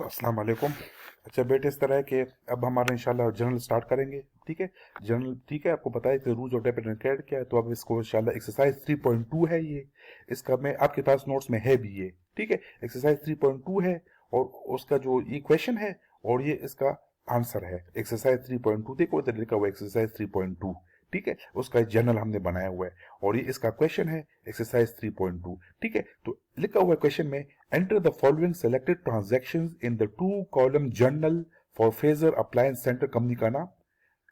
अस्सलाम वालेकुम। अच्छा बेटे, इस तरह है कि अब हमारा इंशाल्लाह जर्नल स्टार्ट करेंगे। ठीक है, जर्नल ठीक है, आपको पता है कि rules of debit and credit क्या है, तो अब इसको इंशाल्लाह एक्सरसाइज 3.2 है ये। इसका मैं आपके पास नोट्स में है भी ये। ठीक है, एक्सरसाइज 3.2 है और उसका जो ये क्वेश्चन है और ये इसका आंसर है। एक्सरसाइज 3.2 देखो इधर लिखा हुआ है एक्सरसाइज 3.2। ठीक है, उसका जर्नल हमने बनाया हुआ है और ये इसका क्वेश्चन है एक्सरसाइज 3.2। ठीक है, तो लिखा हुआ है क्वेश्चन में, enter the following selected transactions in the two column journal for Frazer Appliance Center Company का नाम,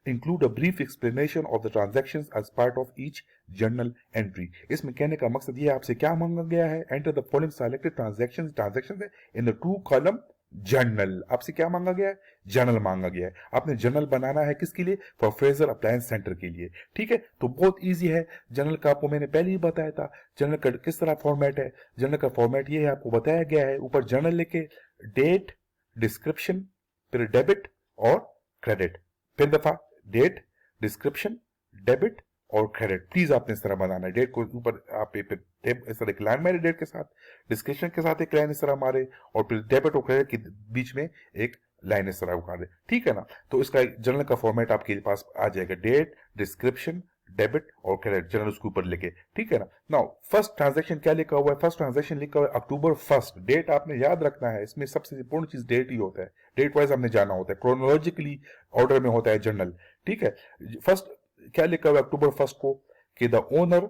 include a brief explanation of the transactions as part of each journal entry. इसमें कहने का मकसद ये आपसे क्या मांगा गया है, enter the following selected transactions, transactions है in the two column journal. आपसे क्या मांगा गया है, जर्नल मांगा गया है। आपने जर्नल बनाना है किसके लिए, फॉर फ्रेजर अप्लायंस सेंटर के लिए। ठीक है, तो बहुत इजी है। जर्नल का आपको मैंने पहले ही बताया था जर्नल का किस तरह फॉर्मेट है। जर्नल का फॉर्मेट ये है, आपको बताया गया है। ऊपर जर्नल लिखे, डेट, डिस्क्रिप्शन, फिर डेबिट और क्रेडिट। फिर दफा डेट, डिस्क्रिप्शन, डेबिट और क्रेडिट। प्लीज आपने इस तरह बनाना है। डेट को ऊपर आप इस तरह एक लाइन मारे डेट के साथ, डिस्क्रिप्शन के साथ एक लाइन इस तरह मारे और फिर डेबिट और क्रेडिट के बीच में एक लाइन इस तरह उखाड़ दे। ठीक है ना, तो इसका जर्नल का फॉर्मेट आपके पास आ जाएगा, डेट, डिस्क्रिप्शन, डेबिट और क्रेडिट, जर्नल उसके ऊपर लिखे। ठीक है ना। नाउ फर्स्ट ट्रांजैक्शन क्या लिखा हुआ है, फर्स्ट ट्रांजैक्शन लिखा हुआ है अक्टूबर 1। डेट आपने याद रखना है, इसमें सबसे इंपॉर्टेंट चीज डेट ही होता है। डेट वाइज हमने जाना होता है, क्रोनोलॉजिकली ऑर्डर में होता है जर्नल। ठीक है, फर्स्ट क्या लिखा हुआ है अक्टूबर 1 को, कि the owner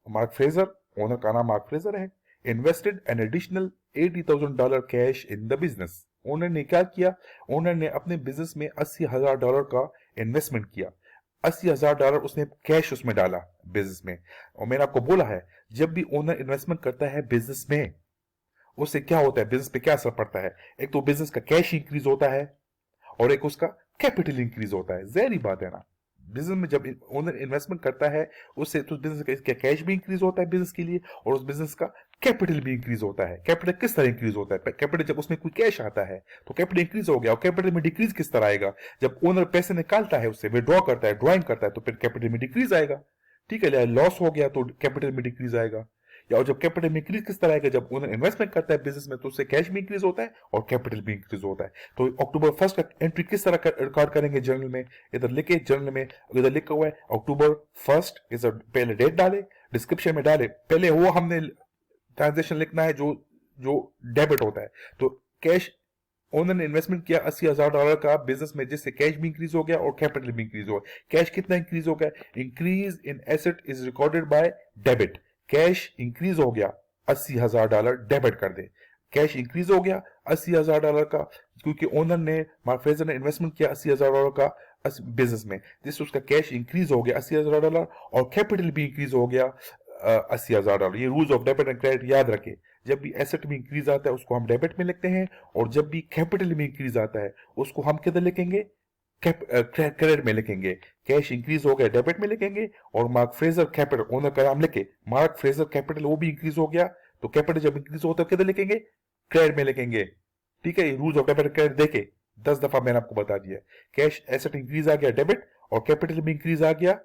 mark Fraser, owner का नाम मार्क फ्रेजर है, invested an additional $80,000 cash in the business. Owner ने क्या किया, ओनर ने अपने बिजनेस में $80,000 का इन्वेस्टमेंट किया। $80,000 उसने कैश उसमें डाला बिजनेस में। और मैंने आपको बोला है, जब भी ओनर इन्वेस्टमेंट करता है बिजनेस में, उससे क्या होता है, बिजनेस पे क्या असर पड़ता है। एक तो बिजनेस का कैश इंक्रीज होता है और एक उसका कैपिटल इंक्रीज होता है। जहरी बात है ना, बिजनेस में जब ओनर इन्वेस्टमेंट करता है उससे तो बिजनेस का कैश भी इंक्रीज होता है बिजनेस के लिए, और उस बिजनेस का कैपिटल भी इंक्रीज होता है। कैपिटल किस तरह इंक्रीज होता है, कैपिटल जब उसमें कोई कैश आता है तो कैपिटल इंक्रीज हो गया, और कैपिटल में डिक्रीज किस तरह आएगा, जब ओनर पैसे निकालता है उससे विड्रॉ करता है, ड्रॉइंग करता है, तो फिर कैपिटल में डिक्रीज आएगा। ठीक है, लॉस हो गया तो कैपिटल में डिक्रीज आएगा। या और जब कैपिटल में इंक्रीज किस तरह आएगा, जब ओनर इन्वेस्टमेंट करता है बिजनेस में तो उससे कैश भी इंक्रीज होता है और कैपिटल भी इंक्रीज होता है। तो अक्टूबर 1 का एंट्री किस तरह रिकॉर्ड करेंगे जर्नल में, इधर लिखे जर्नल में, इधर लिखा हुआ है अक्टूबर 1 इधर पहले डेट डाले, डिस्क्रिप्शन में डाले, पहले वो हमने ट्रांजेक्शन लिखना है जो जो डेबिट होता है। तो कैश, ओनर ने इन्वेस्टमेंट किया $80,000 का बिजनेस में, जिससे कैश भी इंक्रीज हो गया और कैपिटल भी इंक्रीज हो गया। कैश कितना इंक्रीज हो गया, increase in asset is recorded by debit. Cash increase हो गया $80,000, डेबिट कर दे। कैश इंक्रीज हो गया $80,000 का, क्योंकि ओनर ने, मार्फेजर ने इन्वेस्टमेंट किया $80,000 का बिजनेस में, जिससे उसका कैश इंक्रीज हो गया $80,000 और कैपिटल भी इंक्रीज हो गया $80,000। ये rules of debit and credit याद रखे। जब भी एसेट में इंक्रीज आता है उसको हम डेबिट में लिखते हैं, और जब भी कैपिटल में इंक्रीज आता है उसको हम किधर लिखेंगे, क्रेडिट में लिखेंगे। कैश इंक्रीज हो गया डेबिट में लिखेंगे, और मार्क फ्रेजर कैपिटल, ओनर का नाम लिखे, मार्क फ्रेजर कैपिटल वो भी इंक्रीज हो गया, तो कैपिटल जब इंक्रीज होता है किधर लिखेंगे, क्रेडिट में लिखेंगे। ठीक है, रूल्स ऑफ डेबिट क्रेडिट देखे 10 दफा मैंने आपको बता दिया। कैश एसेट इंक्रीज आ गया डेबिट, और कैपिटल में इंक्रीज आ गया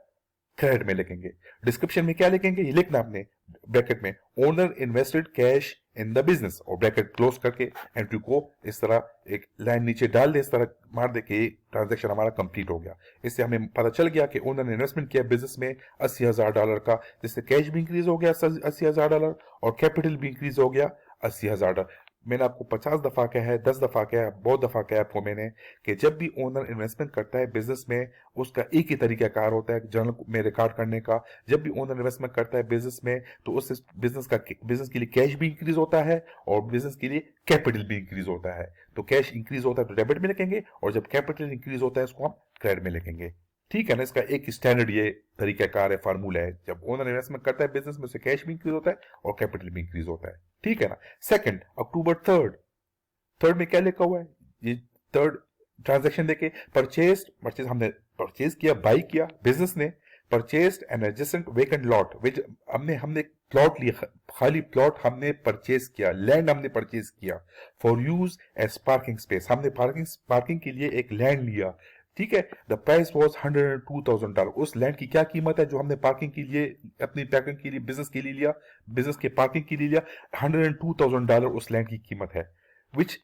क्रेडिट में लिखेंगे। डिस्क्रिप्शन में क्या लिखेंगे, ये लिखना आपने ब्रैकेट में, owner invested cash in the business, और ब्रैकेट क्लोज करके एंट्री को इस तरह एक लाइन नीचे डाल दे, इस तरह मार दे कि ट्रांजैक्शन हमारा कंप्लीट हो गया। इससे हमें पता चल गया कि ओनर ने इन्वेस्टमेंट किया बिजनेस में $80,000 का, जिससे कैश भी इंक्रीज हो गया $80,000 और कैपिटल भी इंक्रीज हो गया $80,000। मैंने आपको 50 दफा कहा है, 10 दफा कहा है, बहुत दफा कहा है आपको मैंने, कि जब भी ओनर इन्वेस्टमेंट करता है बिजनेस में, उसका एक ही तरीकाकार होता है जर्नल में रिकॉर्ड करने का। जब भी ओनर इन्वेस्टमेंट करता है बिजनेस में तो उससे बिजनेस के लिए कैश भी इंक्रीज होता है और बिजनेस के लिए कैपिटल भी इंक्रीज होता है। तो कैश इंक्रीज होता है तो डेबिट में लिखेंगे, और जब कैपिटल इंक्रीज होता है उसको हम क्रेडिट में लिखेंगे। ठीक है ना, इसका एक स्टैंडर्ड ये तरीकाकार है, फार्मूला है। जब ओनर इन्वेस्टमेंट करता है बिजनेस में उससे कैश भी इंक्रीज होता है और कैपिटल भी इंक्रीज होता है। ठीक है ना। सेकंड, अक्टूबर 3, थर्ड में क्या लिखा हुआ है, ये थर्ड ट्रांजैक्शन देखे, परचेज, हमने परचेज किया, बाई किया, बिजनेस ने purchase an adjacent vacant lot, which हमने हमने प्लॉट लिया, खाली प्लॉट हमने परचेज किया, लैंड हमने परचेज किया, for use as parking space, हमने पार्किंग के लिए एक लैंड लिया। ठीक है, द प्राइस वॉज $102,000। उस लैंड की क्या कीमत है जो हमने पार्किंग के लिए, अपनी पार्किंग के लिए, बिजनेस के लिए लिया, बिजनेस के पार्किंग के लिए लिया, $102,000 उस लैंड की कीमत है। विच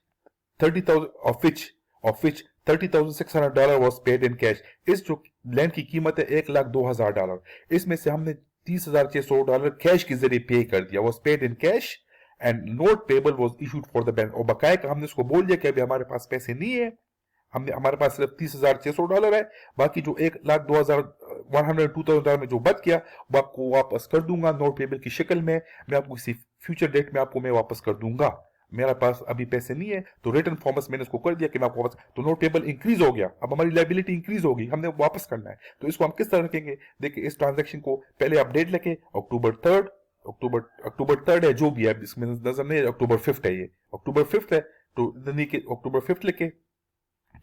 30,000 of which $30,600 was paid in cash। इस जो लैंड की कीमत है $1,02,000, इसमें से हमने $30,600 कैश के जरिए पे कर दिया, was paid in cash and note payable was issued for the bank। और बकाया का हमने उसको बोल दिया कि अभी हमारे पास पैसे नहीं है, हमारे पास सिर्फ $30,600 है, बाकी जो $1,02,000 में जो बच गया वो आपको वापस कर दूंगा नोट पेबल की शक्ल में। मैं आपको किसी फ्यूचर डेट में आपको मैं वापस कर दूंगा, मेरा पास अभी पैसे नहीं है, तो रिटर्न फॉर्मेट मैंने उसको कर दिया कि मैं आपको वापस, तो नोट पेबल इंक्रीज हो गया, अब हमारी लायबिलिटी इंक्रीज होगी, हमने वापस करना है। तो इसको हम किस तरह रखेंगे, देखिए इस ट्रांजेक्शन को पहले आप डेट लेके अक्टूबर 3 है, जो भी है इसमें नजर नहीं, अक्टूबर 5 है, ये अक्टूबर 5 है, तो अक्टूबर 5 लिखे,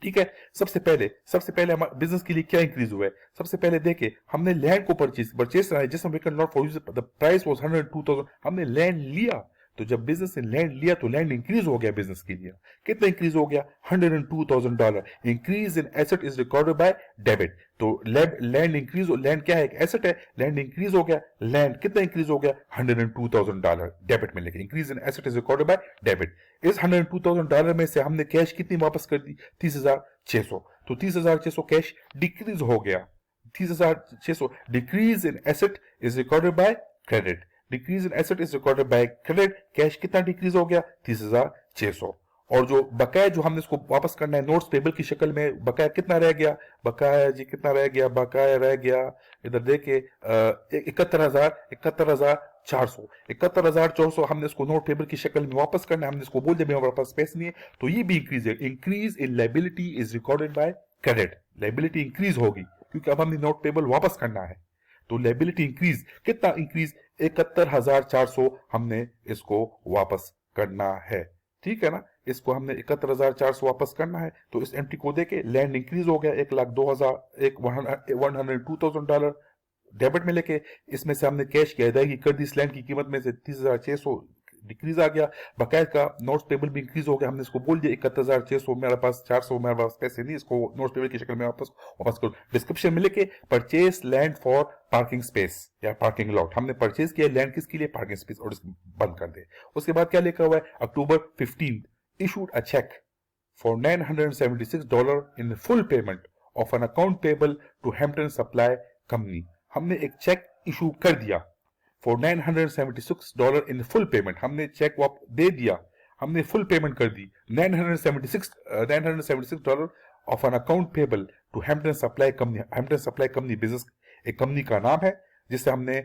ठीक है। सबसे पहले हमारे बिजनेस के लिए क्या इंक्रीज हुआ है, सबसे पहले देखे हमने लैंड को परचेस करा है, जिस not for the price was 102,000, हमने लैंड लिया, तो जब बिजनेस ने लैंड लिया तो लैंड इंक्रीज हो गया बिजनेस के लिए, कितना इंक्रीज हो गया, $102,000। Increase in asset is recorded by debit, तो लैंड इंक्रीज, लैंड क्या है, एक एसेट है, लैंड इंक्रीज हो गया, लैंड कितना इंक्रीज हो गया, $102,000 डेबिट में लेके, increase in asset is recorded by debit. इस $102,000 में से हमने कैश कितनी वापस कर दी, 30,600, तो 30,600 कैश डिक्रीज हो गया, 30,600 decrease in asset is recorded by credit, decrease in asset is recorded by credit, cash कितना डिक्रीज हो गया, 30,600। और जो बकाया जो हमने इसको वापस करना है नोट्स पेबल की शक्ल में, बकाया कितना रह गया, बकाया जी कितना रह गया, बकाया रह गया इधर देखे 71,400 हमने इसको नोट पेबल की शक्ल में वापस करना है, हमने इसको बोल दिया मेरे पास पैसे नहीं है, तो ये भी इंक्रीज है, increase in liability is recorded by credit, liability increase होगी क्योंकि अब हमने नोट पेबल वापस करना है, तो लायबिलिटी इंक्रीज, कितना इंक्रीज, 71,400 हमने इसको वापस करना है, ठीक है ना, इसको हमने 71,400 वापस करना है। तो इस एमटी को देके लैंड इंक्रीज हो गया, $102,000 डेबिट में लेके, इसमें से हमने कैश की अदायगी कर दी, इस लैंड की कीमत में से 30,600 डिक्रीज आ गया, बकाया का नोट्स पेबल भी इंक्रीज हो गया, हमने इसको बोल दिया 71,600 मेरे पास 400 मेरे पास पैसे नहीं, इसको नोट्स पेबल की शक्ल में वापस करो। डिस्क्रिप्शन में लेके purchase land for parking space या पार्किंग लॉट, हमने परचेज किया लैंड किसके लिए, पार्किंग स्पेस, और इसको बंद कर दे। उसके बाद क्या लिखा हुआ है, अक्टूबर 15 issued a check for $976 in full payment of an account payable to Hampton Supply Company। हमने एक चेक इशू कर दिया for $976 in full payment, हमने चेक दे दिया, हमने फुल पेमेंट कर दी, $976 of an account payable to Hampton Supply Company। Hampton Supply Company business एक company का नाम है जिससे हमने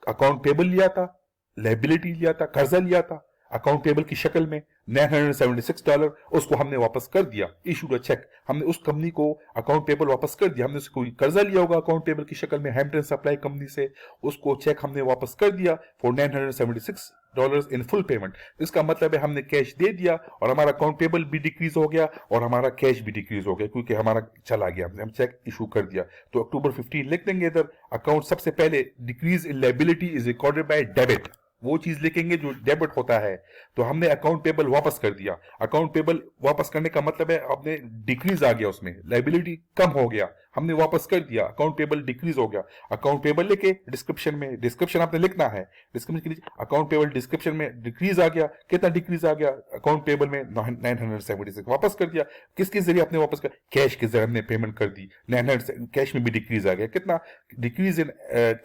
अकाउंट पेबल लिया था, लायबिलिटी लिया था, कर्जा लिया था अकाउंट पेबल की शक्ल में $976, उसको हमने वापस कर दिया, इशूड अ चेक, हमने उस कंपनी को अकाउंट पेबल वापस कर दिया, हमने उसको कर्जा लिया होगा अकाउंट पेबल की शक्ल में हैम्पटन सप्लाई कंपनी से, उसको चेक हमने वापस कर दिया फॉर $976 इन फुल पेमेंट। इसका मतलब है हमने कैश दे दिया और हमारा अकाउंट पेबल भी डिक्रीज हो गया और हमारा कैश भी डिक्रीज हो गया क्योंकि हमारा चला गया, हम चेक इशू कर दिया। तो अक्टूबर 15 लिख देंगे इधर, अकाउंट सबसे पहले decrease in liability is recorded by debit, वो चीज लिखेंगे जो डेबिट होता है। तो हमने अकाउंट पेबल वापस कर दिया, अकाउंट पेबल वापस करने का मतलब है आपने डिक्रीज आ गया, उसमें लायबिलिटी कम हो गया, हमने वापस कर दिया, अकाउंट पेबल डिक्रीज हो गया। अकाउंट पेबल लेके डिस्क्रिप्शन में, डिस्क्रिप्शन आपने लिखना है, डिस्क्रिप्शन के लिए अकाउंट पेबल डिस्क्रिप्शन में डिक्रीज आ गया, कितना डिक्रीज आ गया, अकाउंट पेबल में 976 वापस कर दिया। किसके जरिए आपने वापस कर, कैश के जरिए हमने पेमेंट कर दी, 900 कैश में भी डिक्रीज आ गया, कितना decrease in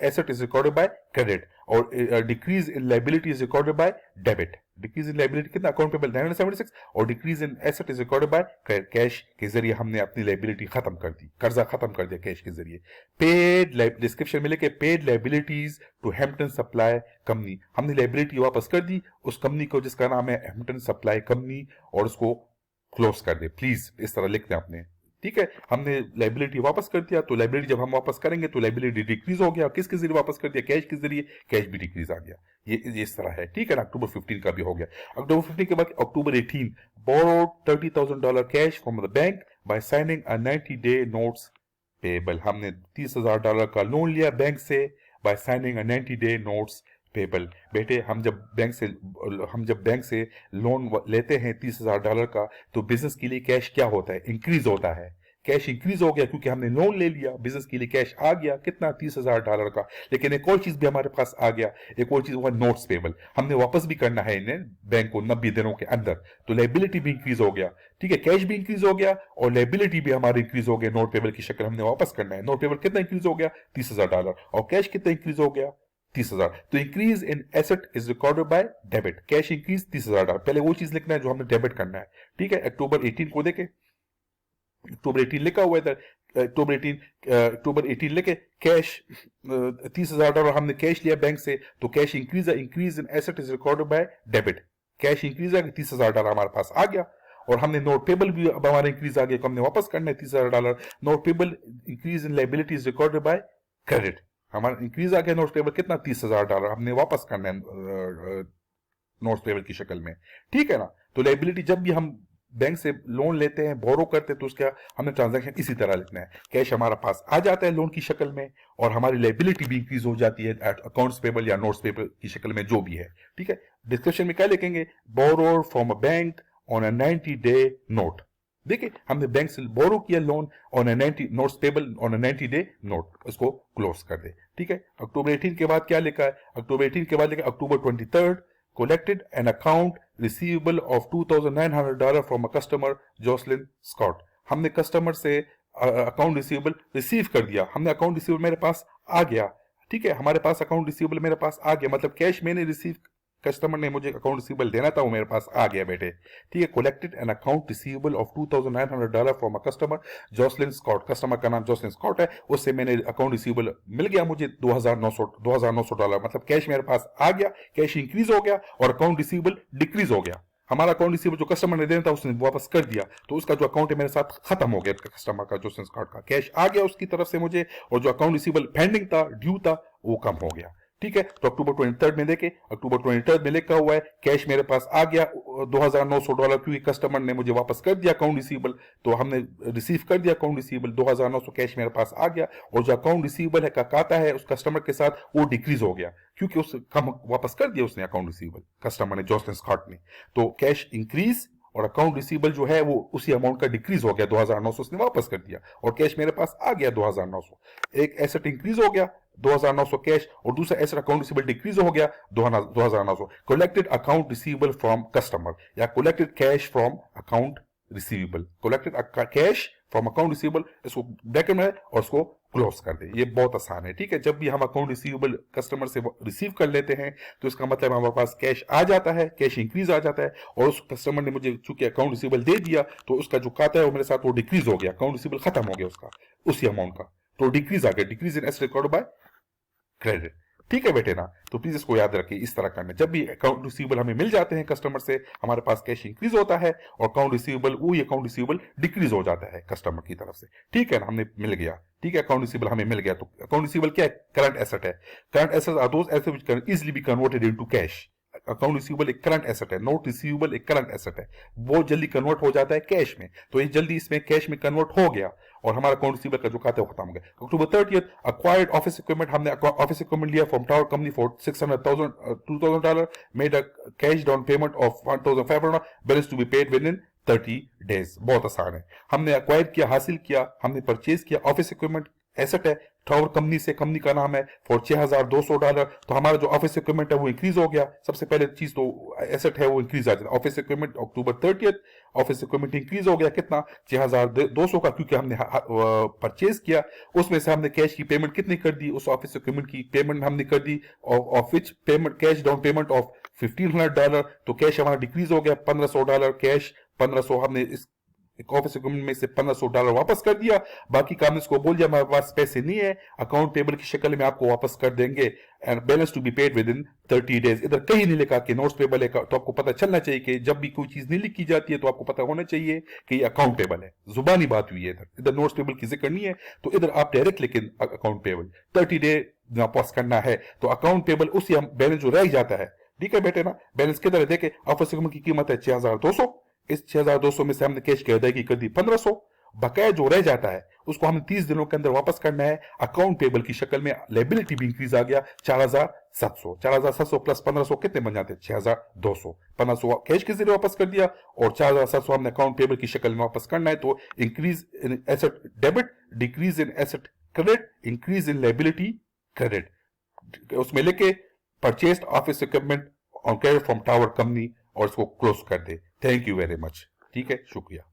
asset is recorded by credit और decrease in liability is recorded by debit. Decrease in liability कितना, अकाउंट पेबल 976 और decrease in asset is recorded by cash के जरिए हमने अपनी लायबिलिटी खत्म कर दी, कर्जा खत्म कर दिया कैश के जरिए। पेड डिस्क्रिप्शन में लेके paid liabilities to Hampton Supply Company, हमने लायबिलिटी वापस कर दी उस कंपनी को जिसका नाम है हैम्पटन सप्लाई कंपनी और उसको क्लोज कर दे, प्लीज इस तरह लिख दें आपने, ठीक है। हमने लायबिलिटी वापस कर दिया, तो लायबिलिटी जब हम वापस करेंगे तो लायबिलिटी डिक्रीज हो गया, किसके जरिए वापस कर दिया, कैश के जरिए, कैश भी डिक्रीज आ गया, ये इस तरह है, ठीक है ना। अक्टूबर 15 का भी हो गया। अक्टूबर 15 के बाद October 18 borrowed $30,000 cash from the bank by signing a 90-day notes payable, हमने $30,000 का लोन लिया बैंक से by signing a 90-day notes payable. बेटे हम जब बैंक से लोन लेते हैं $30,000 का, तो बिजनेस के लिए कैश क्या होता है, इंक्रीज होता है, कैश इंक्रीज हो गया क्योंकि हमने लोन ले लिया, बिजनेस के लिए कैश आ गया कितना $30,000 का। लेकिन एक और चीज भी हमारे पास आ गया, एक और चीज हुआ नोट्स पेबल, हमने वापस भी करना है इन्हें बैंक को 90 दिनों के अंदर, तो लायबिलिटी भी इंक्रीज हो गया। ठीक है, कैश भी इंक्रीज हो गया और लायबिलिटी भी हमारी इंक्रीज हो गया, नोट पेबल की शक्ल हमने वापस करना है। नोट पेबल कितना इंक्रीज हो गया $30,000 और कैश कितना इंक्रीज हो गया 30,000। तो increase in asset is recorded by debit, cash increase $30,000, पहले वो चीज लिखना है जो हमने डेबिट करना है। ठीक है, अक्टूबर 18 को देखे, अक्टूबर 18 लिखा हुआ है, अक्टूबर 18 लिखे कैश $30,000 हमने कैश लिया बैंक से, तो cash increase in asset is recorded by debit, cash increase है $30,000 हमारे पास आ गया। और हमने नोट पेबल भी अब हमारा इंक्रीज आ गया, हमने वापस करना है $30,000। Note payable increase in liability is recorded by credit, हमारा इंक्रीज आ गया नोट पेबल कितना $30,000 हमने वापस करना है नोट पेबल की शक्ल में। ठीक है ना, तो लायबिलिटी जब भी हम बैंक से लोन लेते हैं, बोरो करते हैं, तो उसका हमें ट्रांजैक्शन इसी तरह लिखना है। कैश हमारा पास आ जाता है लोन की शक्ल में और हमारी लायबिलिटी भी इंक्रीज हो जाती है अकाउंट्स पेबल या नोट्स पेबल की शक्ल में जो भी है। ठीक है, डिस्क्रिप्शन में क्या लिखेंगे, borrow from a bank on a 90-day note. देखिए हमने बैंक से बोरो किया loan on a 90 notes payable on a 90-day note, उसको क्लोज कर दे। ठीक है, अक्टूबर 18 के बाद क्या लिखा है, अक्टूबर 18 के बाद लिखा अक्टूबर 23 collected an account receivable of $2,900 from a customer Jocelyn Scott। हमने कस्टमर से अकाउंट रिसीवेबल रिसीव कर दिया, हमने अकाउंट रिसीवेबल मेरे पास आ गया। ठीक है, हमारे पास अकाउंट रिसीवेबल मेरे पास आ गया, मतलब कैश मैंने रिसीव, कस्टमर ने मुझे अकाउंट रिसीवेबल देना था, वो मेरे पास आ गया बेटे। ठीक है, collected an account receivable of $2,900 from a customer Jocelyn Scott, customer का नाम जॉसलिन स्कॉट है, उससे मैंने अकाउंट रिसीवेबल मिल गया मुझे $2,900, मतलब कैश मेरे पास आ गया, कैश इंक्रीज हो गया और अकाउंट रिसीवेबल डिक्रीज हो गया। हमारा अकाउंट रिसीवेबल जो कस्टमर ने देना था उसने वापस कर दिया, तो उसका जो अकाउंट है मेरे साथ खत्म हो गया, कस्टमर का जॉसलिन स्कॉट का कैश आ गया उसकी तरफ से मुझे, और जो अकाउंट रिसीवेबल पेंडिंग था, ड्यू था, वो कम हो गया। ठीक है, तो अक्टूबर 23 में देखे, अक्टूबर 23 में लिखा हुआ है कैश मेरे पास आ गया $2,900 क्योंकि कस्टमर ने मुझे वापस कर दिया अकाउंट रिसीवेबल, तो हमने रिसीव कर दिया अकाउंट रिसीवेबल, 2,900 कैश मेरे पास आ गया। और जो अकाउंट रिसीवेबल है का खाता है उस कस्टमर के साथ, वो डिक्रीज हो गया क्योंकि उस कम वापस कर दिया उसने अकाउंट रिसीवेबल, कस्टमर ने, जॉसलिन स्कॉट ने। तो कैश इंक्रीज और अकाउंट रिसीवेबल जो है वो उसी अमाउंट का डिक्रीज हो गया, 2,900 उसने वापस कर दिया और कैश मेरे पास आ गया 2,900। एक एसेट इंक्रीज हो गया 2,900 कैश और दूसरा एसेट अकाउंट रिसीवेबल डिक्रीज हो गया 2,900। Collected account receivable from customer या collected cash from account receivable, collected cash from account receivable, इसको ब्रैकेट में और उसको क्लोज कर दे। ये बहुत आसान है। ठीक है, जब भी हम अकाउंट रिसीवेबल कस्टमर से रिसीव कर लेते हैं तो इसका मतलब हमारे पास कैश आ जाता है, कैश इंक्रीज आ जाता है, और उस कस्टमर ने मुझे चूंकि अकाउंट रिसीवेबल दे दिया तो उसका जो खाता है वो मेरे साथ वो डिक्रीज हो गया, अकाउंट रिसीवेबल खत्म हो गया उसका उसी अमाउंट का, तो डिक्रीज आ गया, decrease in asset recorded by credit. ठीक है बेटे ना, तो प्लीज इसको याद रखिए, इस तरह करना। जब भी अकाउंट रिसीवेबल हमें मिल जाते हैं कस्टमर से, हमारे पास कैश इंक्रीज होता है और अकाउंट रिसीवेबल वही अकाउंट रिसीवेबल डिक्रीज हो जाता है कस्टमर की तरफ से। ठीक है ना, हमने मिल गया। ठीक है, अकाउंट रिसीवेबल हमें मिल गया, तो अकाउंट रिसीवेबल क्या है, करंट एसेट है। Current asset are those assets which can easily be converted into cash. Account receivable एक करंट एसेट है, नोट रिसीवेबल एक करंट एसेट है, वो जल्दी कन्वर्ट हो जाता है कैश में, तो ये जल्दी इसमें कैश में कन्वर्ट हो गया और हमारा अकाउंट रिसीवेबल का जो खाता है वो खत्म हो गया। अक्टूबर 30 अक्वायर्ड ऑफिस इक्विपमेंट, हमने ऑफिस इक्विपमेंट लिया from tower company for $2,000, made a cash down payment of $1,500, balance to be paid within 30 days। बहुत आसान है, हमने अक्वायर किया, हासिल किया, हमने परचेज किया, ऑफिस इक्विपमेंट एसेट है, टावर कंपनी से, कंपनी का नाम है, फॉर $6,200, तो हमारा जो ऑफिस इक्विपमेंट है वो इंक्रीज हो गया। सबसे पहले चीज तो एसेट है वो इंक्रीज आ जाता है, ऑफिस इक्विपमेंट अक्टूबर 30 ऑफिस इक्विपमेंट इंक्रीज हो गया कितना, 6,200 का, क्योंकि हमने परचेज किया। उसमें से हमने कैश की पेमेंट कितनी कर दी, उस ऑफिस इक्विपमेंट की पेमेंट हमने कर दी, of which payment cash down payment of $1,500, तो कैश हमारा डिक्रीज हो गया $1,500, कैश 1,500 हमने इस ऑफिस इक्विपमेंट में से $1,500 वापस कर दिया। बाकी काम इसको बोल दिया हमारे पास पैसे नहीं है, अकाउंट पेबल की शक्ल में आपको वापस कर देंगे, and balance to be paid within 30 days। इधर कहीं नहीं लिखा कि नोट्स पेबल है, तो आपको पता चलना चाहिए कि जब भी कोई चीज नहीं लिखी जाती है तो आपको पता होना चाहिए कि ये अकाउंट पेबल है, जुबानी बात हुई है, इधर नोट्स पेबल की जिक्र नहीं है, तो इधर आप डायरेक्ट लिखें अकाउंट पेबल 30 day वापस करना है, तो अकाउंट पेबल उसी बैलेंस जो रह जाता है। ठीक है बेटे ना, बैलेंस किधर है देखे, ऑफिस इक्विपमेंट की कीमत है 6,200, इस 6,200 में से हमने कैश की अदायगी कर दी 1,500, बकाया जो रह जाता है उसको हमें 30 दिनों के अंदर वापस करना है अकाउंट पेबल की शक्ल में। लायबिलिटी भी इंक्रीज आ गया 4,700 प्लस 1,500 कितने बन जाते हैं 6,200। 1,500 कैश के जरिए वापस कर दिया और 4,700 हमने अकाउंट पेबल की शक्ल में वापस करना है। तो increase in asset debit, decrease in asset credit, increase in liability credit, उसमें लेके purchased office equipment on credit from tower company और इसको क्लोज कर दे। Thank you very much. ठीक है, शुक्रिया।